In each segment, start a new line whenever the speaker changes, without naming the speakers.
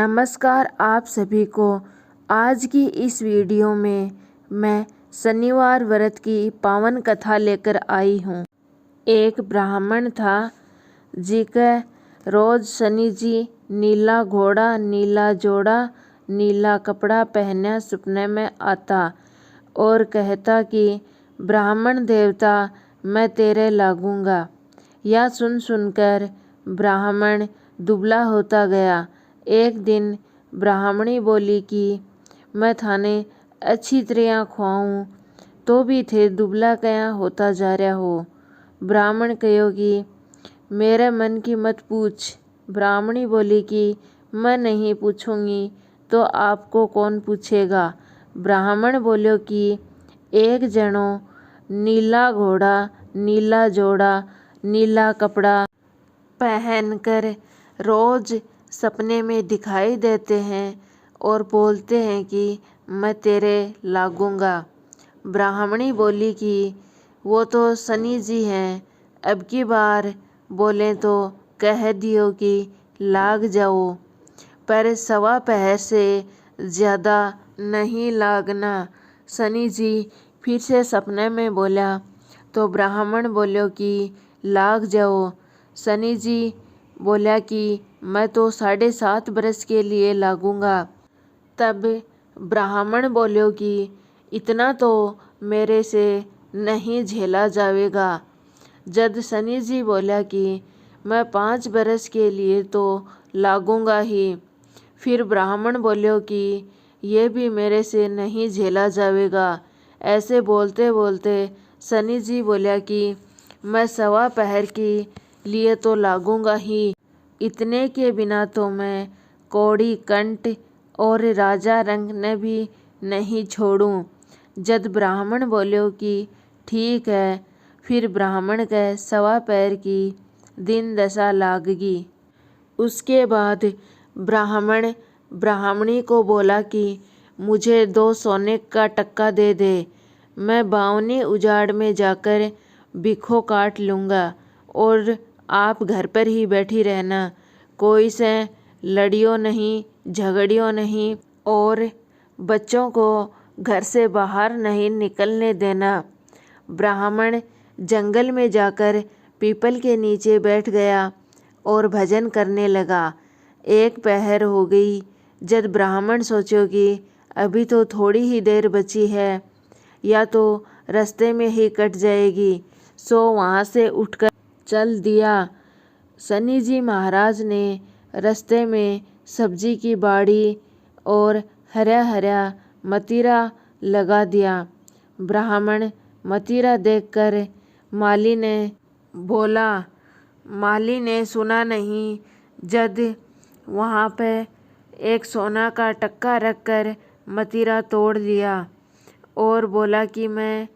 नमस्कार आप सभी को। आज की इस वीडियो में मैं शनिवार व्रत की पावन कथा लेकर आई हूँ। एक ब्राह्मण था जिके रोज शनि जी नीला घोड़ा, नीला जोड़ा, नीला कपड़ा पहने सपने में आता और कहता कि ब्राह्मण देवता मैं तेरे लागूंगा। यह सुन सुनकर ब्राह्मण दुबला होता गया। एक दिन ब्राह्मणी बोली कि मैं थाने अच्छी तरह खुआऊँ तो भी थे दुबला क्या होता जा रहा हो। ब्राह्मण कहो कि मेरे मन की मत पूछ। ब्राह्मणी बोली कि मैं नहीं पूछूंगी तो आपको कौन पूछेगा। ब्राह्मण बोलो कि एक जनो नीला घोड़ा, नीला जोड़ा, नीला कपड़ा पहनकर रोज सपने में दिखाई देते हैं और बोलते हैं कि मैं तेरे लागूंगा। ब्राह्मणी बोली कि वो तो शनि जी हैं, अब की बार बोले तो कह दियो कि लाग जाओ, पर सवा पहर से ज़्यादा नहीं लागना। शनि जी फिर से सपने में बोला तो ब्राह्मण बोलो कि लाग जाओ। शनि जी बोला कि मैं तो 7.5 बरस के लिए लागूंगा। तब ब्राह्मण बोलो कि इतना तो मेरे से नहीं झेला जाएगा। जब शनि जी बोला कि मैं 5 बरस के लिए तो लागूंगा ही। फिर ब्राह्मण बोलो कि ये भी मेरे से नहीं झेला जाएगा। ऐसे बोलते बोलते शनि जी बोला कि मैं सवा पहर के लिए तो लागूंगा ही, इतने के बिना तो मैं कौड़ी कंठ और राजा रंग ने भी नहीं छोड़ूं। जब ब्राह्मण बोलो कि ठीक है, फिर ब्राह्मण के सवा पैर की दिन दशा लागगी। उसके बाद ब्राह्मण ब्राह्मणी को बोला कि मुझे 2 सोने का टक्का दे दे, मैं बावनी उजाड़ में जाकर बिखो काट लूँगा और आप घर पर ही बैठी रहना, कोई से लड़ियो नहीं, झगड़ियो नहीं और बच्चों को घर से बाहर नहीं निकलने देना। ब्राह्मण जंगल में जाकर पीपल के नीचे बैठ गया और भजन करने लगा। 1 पहर हो गई। जब ब्राह्मण सोचो कि अभी तो थोड़ी ही देर बची है, या तो रास्ते में ही कट जाएगी, सो वहाँ से उठकर चल दिया। शनि जी महाराज ने रास्ते में सब्जी की बाड़ी और हरा हरा मतीरा लगा दिया। ब्राह्मण मतीरा देखकर माली ने बोला, माली ने सुना नहीं। जब वहाँ पे एक सोना का टक्का रखकर मतीरा तोड़ दिया और बोला कि मैं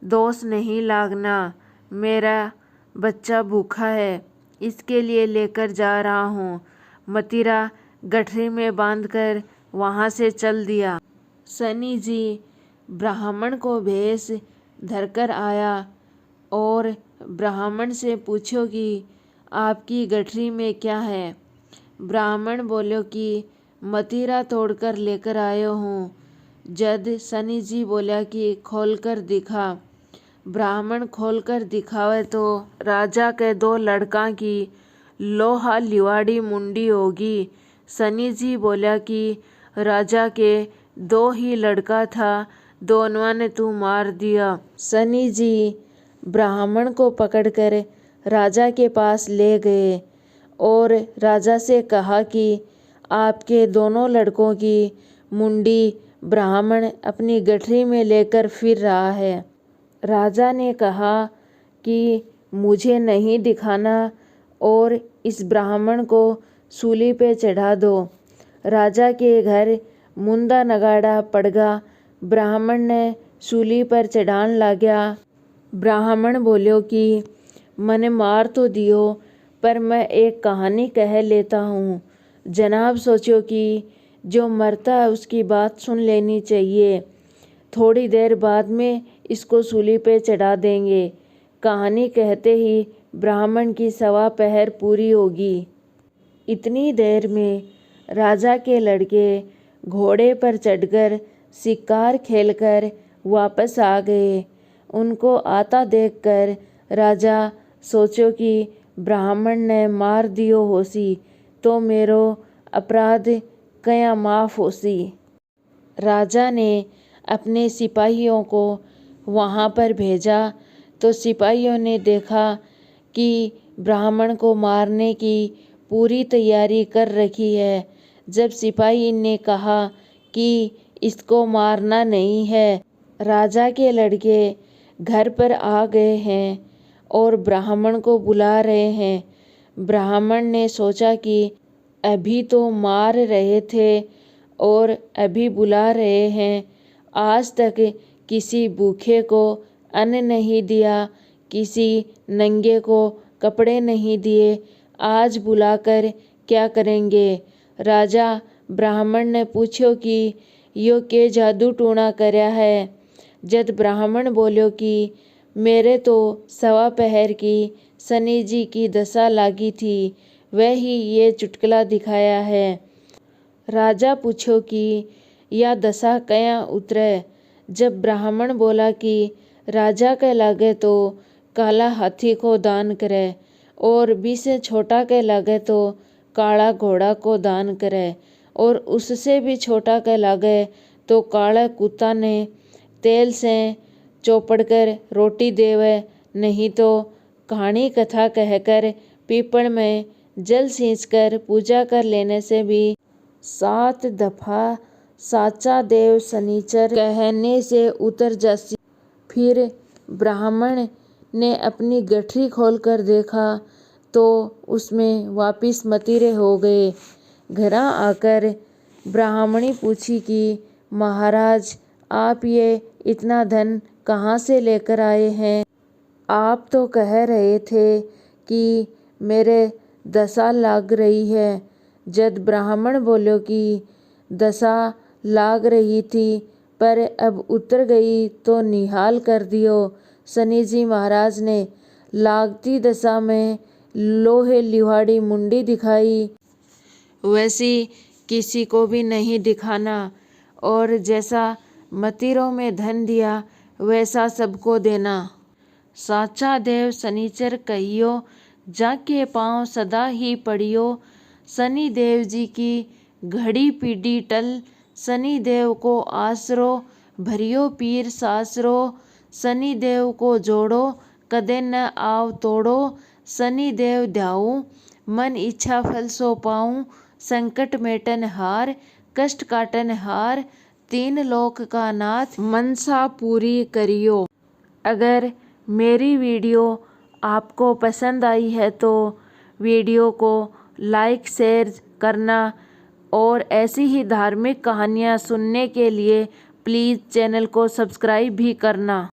दोष नहीं लागना, मेरा बच्चा भूखा है, इसके लिए लेकर जा रहा हूँ। मतीरा गठरी में बांधकर वहाँ से चल दिया। शनि जी ब्राह्मण को भेष धरकर आया और ब्राह्मण से पूछो कि आपकी गठरी में क्या है। ब्राह्मण बोलो कि मतीरा तोड़कर लेकर आयो हूँ। जब शनि जी बोला कि खोलकर दिखा। ब्राह्मण खोलकर दिखावे तो राजा के 2 लड़का की लोहा लिवाड़ी मुंडी होगी। शनि जी बोला कि राजा के 2 ही लड़का था, दोनों ने तू मार दिया। शनि जी ब्राह्मण को पकड़कर राजा के पास ले गए और राजा से कहा कि आपके दोनों लड़कों की मुंडी ब्राह्मण अपनी गठरी में लेकर फिर रहा है। राजा ने कहा कि मुझे नहीं दिखाना और इस ब्राह्मण को सूली पे चढ़ा दो। राजा के घर मुंदा नगाड़ा पड़गा। ब्राह्मण ने सूली पर चढ़ान लाग्या। ब्राह्मण बोलो कि मने मार तो दियो, पर मैं एक कहानी कह लेता हूँ। जनाब सोचो कि जो मरता है उसकी बात सुन लेनी चाहिए। थोड़ी देर बाद में इसको सूली पे चढ़ा देंगे। कहानी कहते ही ब्राह्मण की सवा पहर पूरी होगी। इतनी देर में राजा के लड़के घोड़े पर चढ़कर शिकार खेलकर वापस आ गए। उनको आता देखकर राजा सोचो कि ब्राह्मण ने मार दियो होसी तो मेरो अपराध कया माफ़ होसी। राजा ने अपने सिपाहियों को वहाँ पर भेजा तो सिपाहियों ने देखा कि ब्राह्मण को मारने की पूरी तैयारी कर रखी है। जब सिपाही ने कहा कि इसको मारना नहीं है, राजा के लड़के घर पर आ गए हैं और ब्राह्मण को बुला रहे हैं। ब्राह्मण ने सोचा कि अभी तो मार रहे थे और अभी बुला रहे हैं, आज तक किसी भूखे को अन्न नहीं दिया, किसी नंगे को कपड़े नहीं दिए, आज बुलाकर क्या करेंगे। राजा ब्राह्मण ने पूछो कि यो के जादू टूणा करया है। जद ब्राह्मण बोलो कि मेरे तो सवा पहर की शनि जी की दशा लागी थी, वह ही ये चुटकुला दिखाया है। राजा पूछो कि या दशा कया उतरे। जब ब्राह्मण बोला कि राजा के लागे तो काला हाथी को दान करे और से छोटा के लागे तो काला घोड़ा को दान करे और उससे भी छोटा के लागे तो काला कुत्ता ने तेल से चौपड़ कर रोटी देवे, नहीं तो कहानी कथा कहकर पीपल में जल सींचकर पूजा कर लेने से भी 7 दफा साचा देव शनिचर कहने से उतर जासी। फिर ब्राह्मण ने अपनी गठरी खोलकर देखा तो उसमें वापिस मतीरे हो गए। घरा आकर ब्राह्मणी पूछी कि महाराज आप ये इतना धन कहाँ से लेकर आए हैं? आप तो कह रहे थे कि मेरे दशा लाग रही है। जद ब्राह्मण बोलो कि दशा लाग रही थी पर अब उतर गई तो निहाल कर दियो। शनि जी महाराज ने लागती दशा में लोहे लिहाड़ी मुंडी दिखाई, वैसी किसी को भी नहीं दिखाना, और जैसा मतीरों में धन दिया वैसा सबको देना। साचा देव शनिचर कहियो, जाके पाँव सदा ही पड़ियो। शनि देव जी की घड़ी पीढ़ी टल, शनि देव को आसरो भरियो पीर सासरो। शनि देव को जोड़ो कदे न आव तोड़ो, शनि देव ध्याऊं मन इच्छा फल सो पाऊं। संकट मेटन हार कष्ट काटन हार, 3 लोक का नाथ मनसा पूरी करियो। अगर मेरी वीडियो आपको पसंद आई है तो वीडियो को लाइक शेयर करना और ऐसी ही धार्मिक कहानियाँ सुनने के लिए प्लीज़ चैनल को सब्सक्राइब भी करना।